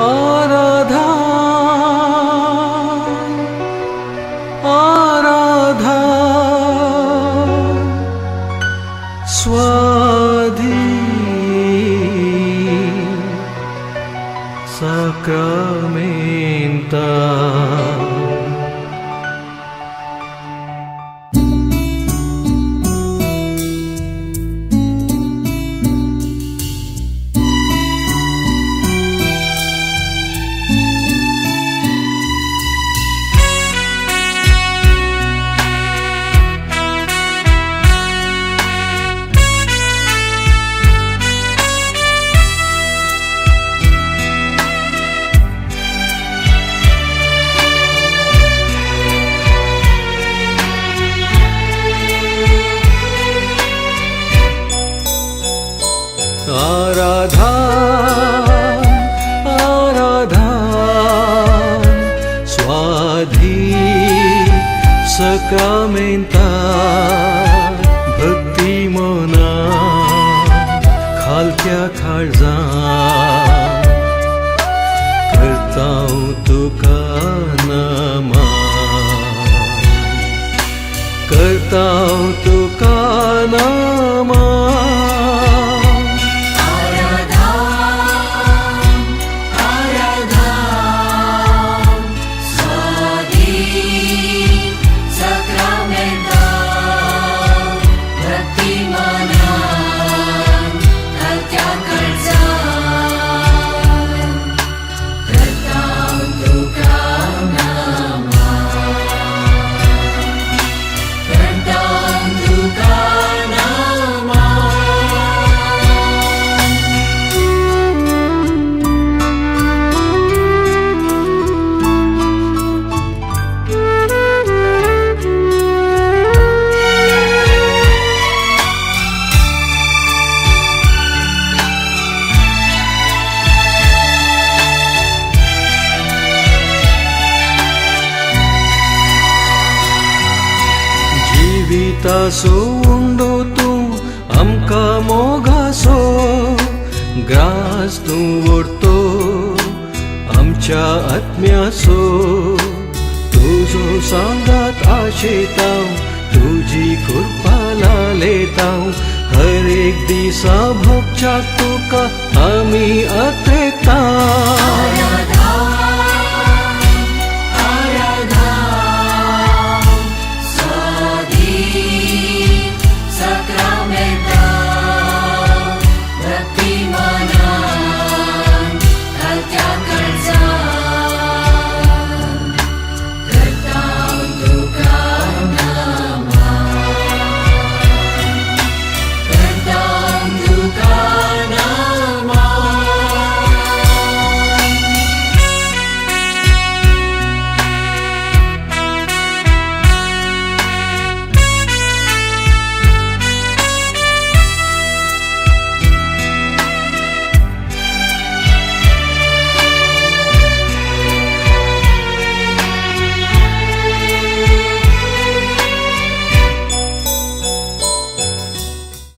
आराधा आराधा स्वाधीन sacramenta. आराधा आराधा स्वाधीन sacramenta भक्ती मना खालत्या काळजात करतां तुका नमन करतां तुका नमन. जिवितासो उंडो तूं आमकां मोगासो ग्रास तूं व्हरतो आमच्या आत्म्यासो तुजो सांगात आशेतां तुजी कृपा लालेतां हर एक दिसा भोगच्याक तुका आमी